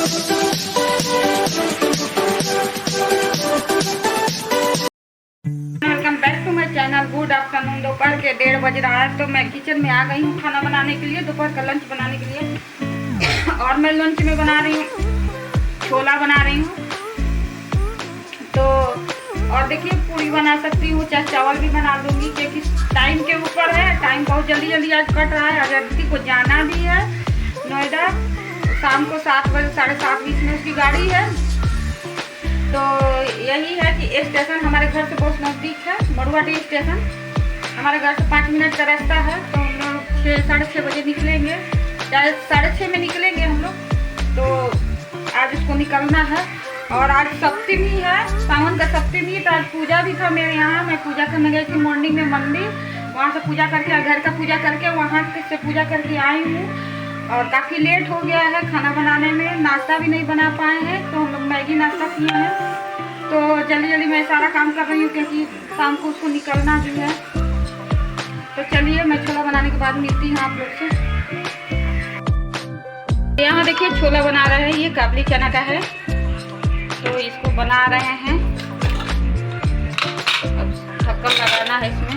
Welcome back to my channel. Good afternoon. दोपहर के 1:30 बज रहा है, तो मैं किचन में आ गई हूँ खाना बनाने के लिए, दोपहर का लंच बनाने के लिए। और मैं लंच में बना रही हूँ छोला बना रही हूँ। तो और देखिए पूरी बना सकती हूँ, चाहे चावल भी बना लूँगी, क्योंकि टाइम के ऊपर है। टाइम बहुत जल्दी जल्दी आज कट रहा है। आज अदिति को जाना भी है नोएडा, शाम को 7 बजे 7:30 में उसकी गाड़ी है। तो यही है कि स्टेशन हमारे घर से बहुत नज़दीक है, मड़ुआडी स्टेशन हमारे घर से 5 मिनट का रास्ता है। तो हम लोग 6-6:30 बजे निकलेंगे, चाहे 6:30 में निकलेंगे हम लोग। तो आज उसको निकलना है। और आज सप्तमी है, सावन का सप्तमी। तो आज पूजा भी था मेरे यहाँ। मैं पूजा करने गई थी मॉर्निंग में मंदिर, वहाँ से पूजा करके, घर का पूजा करके वहाँ से पूजा करके आई हूँ। और काफ़ी लेट हो गया है खाना बनाने में, नाश्ता भी नहीं बना पाए हैं। तो हम लोग मैगी नाश्ता किए हैं। तो जल्दी जल्दी मैं सारा काम कर रही हूँ, क्योंकि शाम को उसको निकलना भी है। तो चलिए मैं छोला बनाने के बाद मिलती हूँ आप लोग से। यहाँ देखिए छोला बना रहे हैं, ये काबली चना का है। तो इसको बना रहे हैं, अब ढक्कन लगाना है इसमें।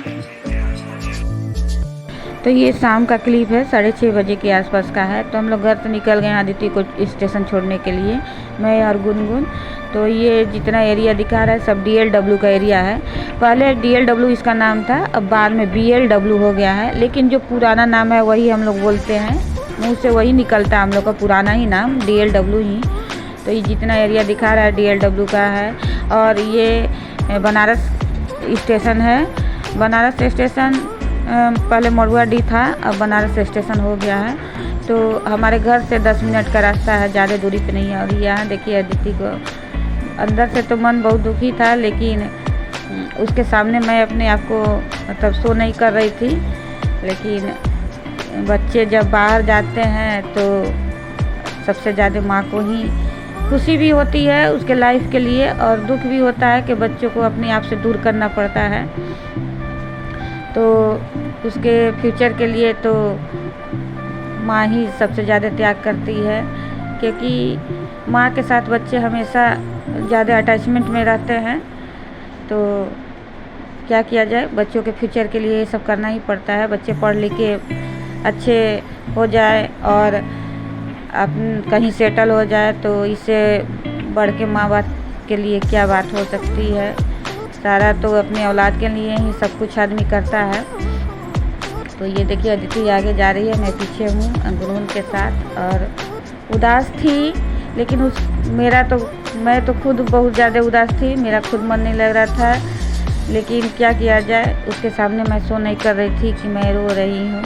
तो ये शाम का क्लिप है, 6:30 बजे के आसपास का है। तो हम लोग घर से निकल गए आदित्य को स्टेशन छोड़ने के लिए, मैं और गुनगुन। तो ये जितना एरिया दिखा रहा है सब DLW का एरिया है। पहले DLW इसका नाम था, अब बाद में BLW हो गया है। लेकिन जो पुराना नाम है वही हम लोग बोलते हैं, मुँह से वही निकलता है हम लोग का पुराना ही नाम DLW ही। तो ये जितना एरिया दिखा रहा है DLW का है। और ये बनारस स्टेशन है। बनारस स्टेशन पहले मड़ुआडी था, अब बनारस स्टेशन हो गया है। तो हमारे घर से 10 मिनट का रास्ता है, ज़्यादा दूरी पे नहीं है। और यहाँ देखिए अदिति को, अंदर से तो मन बहुत दुखी था, लेकिन उसके सामने मैं अपने आप को मतलब शो नहीं कर रही थी। लेकिन बच्चे जब बाहर जाते हैं तो सबसे ज़्यादा माँ को ही खुशी भी होती है उसके लाइफ के लिए, और दुख भी होता है कि बच्चों को अपने आप से दूर करना पड़ता है। तो उसके फ्यूचर के लिए तो माँ ही सबसे ज़्यादा त्याग करती है, क्योंकि माँ के साथ बच्चे हमेशा ज़्यादा अटैचमेंट में रहते हैं। तो क्या किया जाए, बच्चों के फ्यूचर के लिए ये सब करना ही पड़ता है। बच्चे पढ़ लिख के अच्छे हो जाए और कहीं सेटल हो जाए, तो इससे बढ़ के माँ बाप के लिए क्या बात हो सकती है। सारा तो अपने औलाद के लिए ही सब कुछ आदमी करता है। तो ये देखिए अदिति आगे जा रही है, मैं पीछे हूँ गुनगुन के साथ। और उदास थी, लेकिन मैं तो खुद बहुत ज़्यादा उदास थी, मेरा खुद मन नहीं लग रहा था। लेकिन क्या किया जाए, उसके सामने मैं शो नहीं कर रही थी कि मैं रो रही हूँ।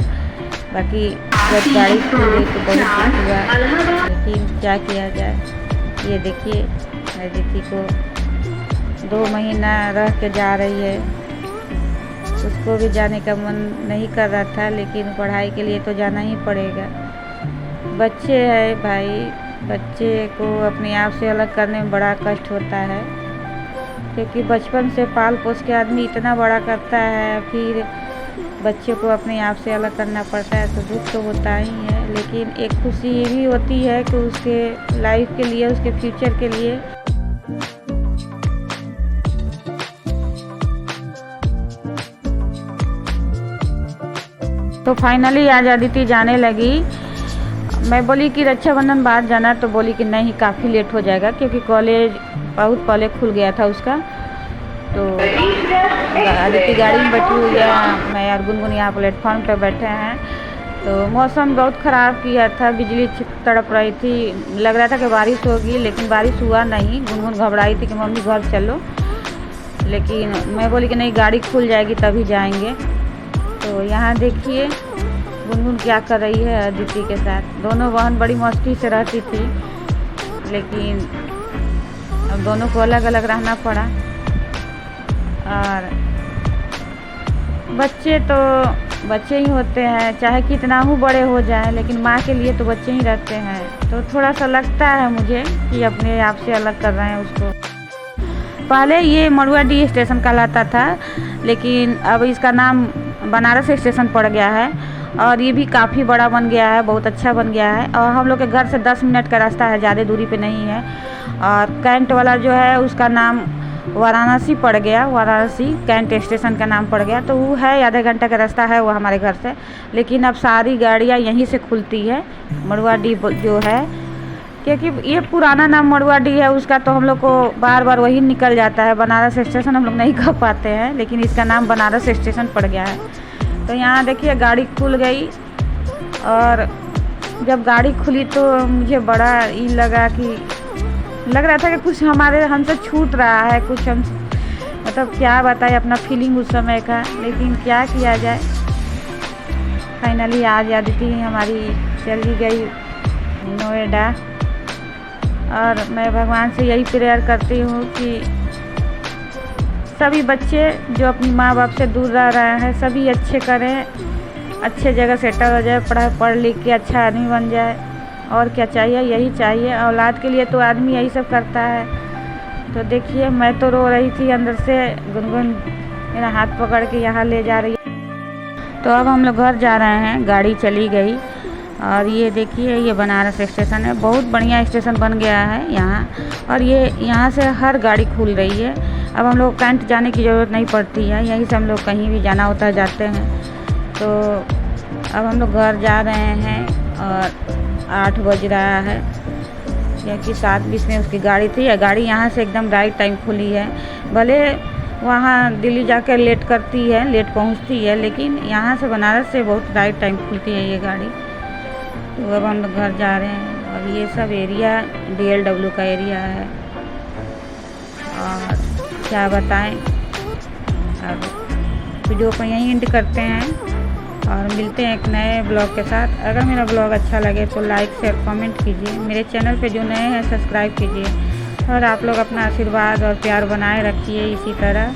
बाकी जब गाड़ी खुल गई तो बहुत दुख हुआ, लेकिन क्या किया जाए। ये देखिए अदिति को 2 महीना रह के जा रही है। उसको भी जाने का मन नहीं कर रहा था, लेकिन पढ़ाई के लिए तो जाना ही पड़ेगा। बच्चे हैं भाई, बच्चे को अपने आप से अलग करने में बड़ा कष्ट होता है, क्योंकि बचपन से पाल पोस के आदमी इतना बड़ा करता है, फिर बच्चे को अपने आप से अलग करना पड़ता है। तो दुख तो होता ही है, लेकिन एक खुशी ये भी होती है कि उसके लाइफ के लिए, उसके फ्यूचर के लिए तो फाइनली आज अदिति जाने लगी। मैं बोली कि रक्षाबंधन बाद जाना, तो बोली कि नहीं काफ़ी लेट हो जाएगा, क्योंकि कॉलेज बहुत पहले खुल गया था उसका। तो अदिति गाड़ी में बैठी हुई है, मैं और गुनगुन यहाँ प्लेटफॉर्म पे बैठे हैं। तो मौसम बहुत ख़राब किया था, बिजली तड़प रही थी, लग रहा था कि बारिश होगी, लेकिन बारिश हुआ नहीं। गुनगुन घबराई थी कि मम्मी घर चलो, लेकिन मैं बोली कि नहीं गाड़ी खुल जाएगी तभी जाएंगे। तो यहाँ देखिए गुनगुन क्या कर रही है अदिति के साथ। दोनों बहन बड़ी मस्ती से रहती थी, लेकिन अब दोनों को अलग अलग रहना पड़ा। और बच्चे तो बच्चे ही होते हैं, चाहे कितना ही बड़े हो जाएं, लेकिन माँ के लिए तो बच्चे ही रहते हैं। तो थोड़ा सा लगता है मुझे कि अपने आप से अलग कर रहे हैं उसको। पहले ये मड़ुआडी स्टेशन कहलाता था, लेकिन अब इसका नाम बनारस स्टेशन पड़ गया है। और ये भी काफ़ी बड़ा बन गया है, बहुत अच्छा बन गया है। और हम लोग के घर से 10 मिनट का रास्ता है, ज़्यादा दूरी पे नहीं है। और कैंट वाला जो है उसका नाम वाराणसी पड़ गया, वाराणसी कैंट स्टेशन का नाम पड़ गया। तो वो है आधे घंटे का रास्ता है वो हमारे घर से, लेकिन अब सारी गाड़ियाँ यहीं से खुलती है। मड़ुआडीह जो है, क्योंकि ये पुराना नाम मड़ुआडीह है उसका, तो हम लोग को बार बार वही निकल जाता है। बनारस स्टेशन हम लोग नहीं कह पाते हैं, लेकिन इसका नाम बनारस स्टेशन पड़ गया है। तो यहाँ देखिए गाड़ी खुल गई, और जब गाड़ी खुली तो मुझे बड़ा ये लग रहा था कि कुछ हमसे छूट रहा है, कुछ हम मतलब क्या बताएं अपना फीलिंग उस समय का। लेकिन क्या किया जाए, फाइनली आज अदिति हमारी चली गई नोएडा। और मैं भगवान से यही प्रेयर करती हूँ कि सभी बच्चे जो अपनी माँ बाप से दूर रह रहे हैं सभी अच्छे करें, अच्छे जगह सेटल हो जाए, पढ़ लिख के अच्छा आदमी बन जाए। और क्या चाहिए, यही चाहिए औलाद के लिए, तो आदमी यही सब करता है। तो देखिए मैं तो रो रही थी अंदर से, गुनगुन मेरा हाथ पकड़ के यहाँ ले जा रही है। तो अब हम लोग घर जा रहे हैं, गाड़ी चली गई। और ये देखिए ये बनारस स्टेशन है, बहुत बढ़िया स्टेशन बन गया है यहाँ। और ये यहाँ से हर गाड़ी खुल रही है। अब हम लोग कैंट जाने की ज़रूरत नहीं पड़ती है, यहीं से हम लोग कहीं भी जाना होता है जाते हैं। तो अब हम लोग घर जा रहे हैं और 8 बज रहा है, क्योंकि 7:20 में उसकी गाड़ी थी। या गाड़ी यहाँ से एकदम राइट टाइम खुली है, भले वहाँ दिल्ली जाकर लेट करती है, लेट पहुँचती है, लेकिन यहाँ से बनारस से बहुत राइट टाइम खुलती है ये गाड़ी। तो अब हम लोग घर जा रहे हैं। और ये सब एरिया DLW का एरिया है, और क्या बताएं। अब वीडियो को यहीं एंड करते हैं और मिलते हैं एक नए ब्लॉग के साथ। अगर मेरा ब्लॉग अच्छा लगे तो लाइक शेयर कमेंट कीजिए, मेरे चैनल पे जो नए हैं सब्सक्राइब कीजिए, और आप लोग अपना आशीर्वाद और प्यार बनाए रखिए इसी तरह।